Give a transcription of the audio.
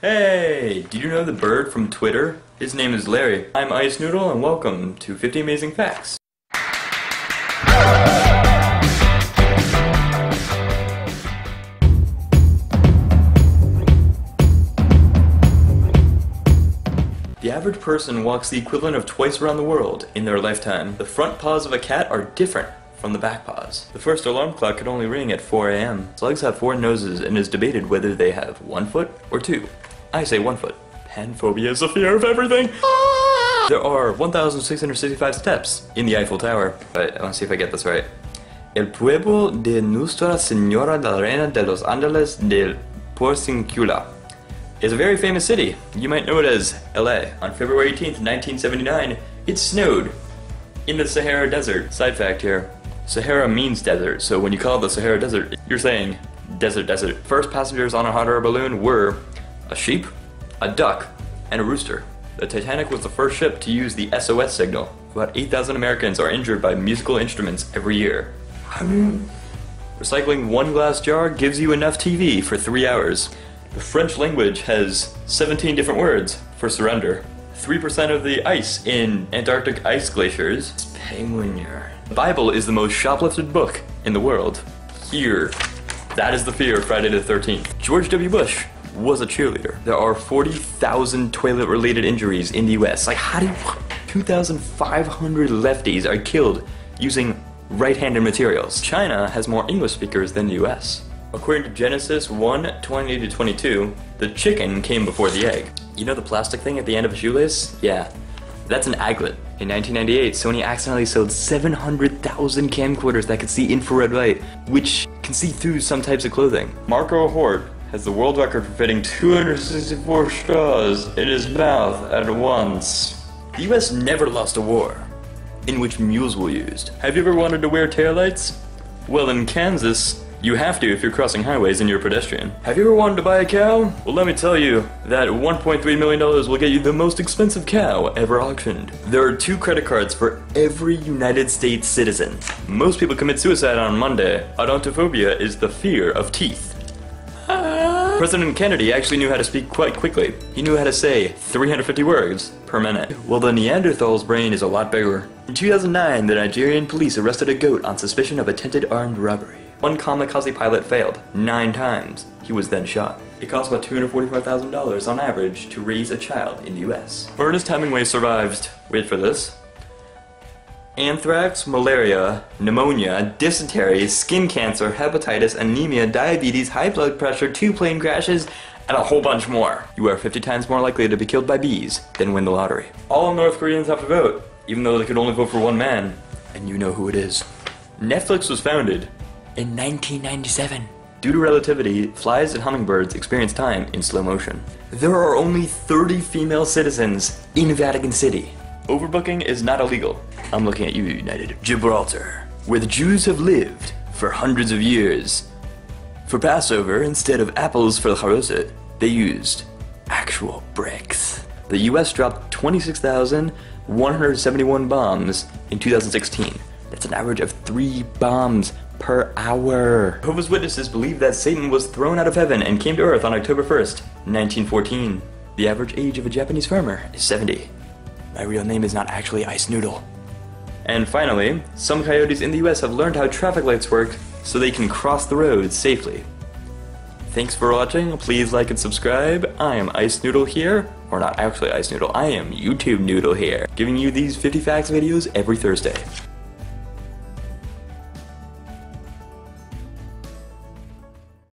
Hey, did you know the bird from Twitter? His name is Larry. I'm Ice Noodle and welcome to 50 Amazing Facts. The average person walks the equivalent of twice around the world in their lifetime. The front paws of a cat are different from the back paws. The first alarm clock could only ring at 4 a.m. Slugs have 4 noses and it is debated whether they have 1 foot or 2. I say 1 foot. Panphobia is a fear of everything. There are 1,665 steps in the Eiffel Tower. But I want to see if I get this right. El pueblo de Nuestra Señora de la Reina de los Angeles del Porciúncula is a very famous city. You might know it as LA. On February 18th, 1979, it snowed in the Sahara Desert. Side fact here, Sahara means desert, so when you call it the Sahara Desert, you're saying desert, desert. First passengers on a hot air balloon were a sheep, a duck, and a rooster. The Titanic was the first ship to use the SOS signal. About 8,000 Americans are injured by musical instruments every year. Recycling 1 glass jar gives you enough TV for 3 hours. The French language has 17 different words for surrender. 3% of the ice in Antarctic ice glaciers is penguin. The Bible is the most shoplifted book in the world. Here. That is the fear of Friday the 13th. George W. Bush was a cheerleader. There are 40,000 toilet-related injuries in the US. Like, how do you... 2,500 lefties are killed using right-handed materials. China has more English speakers than the US. According to Genesis 1:20-22, the chicken came before the egg. You know the plastic thing at the end of a shoelace? Yeah, that's an aglet. In 1998, Sony accidentally sold 700,000 camcorders that could see infrared light, which can see through some types of clothing. Marco Hort has the world record for fitting 264 straws in his mouth at once. The US never lost a war in which mules were used. Have you ever wanted to wear taillights? Well, in Kansas, you have to if you're crossing highways and you're a pedestrian. Have you ever wanted to buy a cow? Well, let me tell you that $1.3 million will get you the most expensive cow ever auctioned. There are 2 credit cards for every United States citizen. Most people commit suicide on Monday. Odontophobia is the fear of teeth. President Kennedy actually knew how to speak quite quickly. He knew how to say 350 words per minute. Well, the Neanderthal's brain is a lot bigger. In 2009, the Nigerian police arrested a goat on suspicion of attempted armed robbery. 1 kamikaze pilot failed 9 times. He was then shot. It costs about $245,000 on average to raise a child in the US. Ernest Hemingway survived, wait for this, anthrax, malaria, pneumonia, dysentery, skin cancer, hepatitis, anemia, diabetes, high blood pressure, 2 plane crashes, and a whole bunch more. You are 50 times more likely to be killed by bees than win the lottery. All North Koreans have to vote, even though they could only vote for 1 man. And you know who it is. Netflix was founded in 1997. Due to relativity, flies and hummingbirds experience time in slow motion. There are only 30 female citizens in Vatican City. Overbooking is not illegal. I'm looking at you, United. Gibraltar, where the Jews have lived for hundreds of years. For Passover, instead of apples for the charoset, they used actual bricks. The US dropped 26,171 bombs in 2016. That's an average of 3 bombs per hour. Jehovah's Witnesses believe that Satan was thrown out of heaven and came to Earth on October 1st, 1914. The average age of a Japanese farmer is 70. My real name is not actually Ice Noodle. And finally, some coyotes in the US have learned how traffic lights work so they can cross the roads safely. Thanks for watching, please like and subscribe. I am Ice Noodle here, or not actually Ice Noodle, I am YouTube Noodle here, giving you these 50 facts videos every Thursday.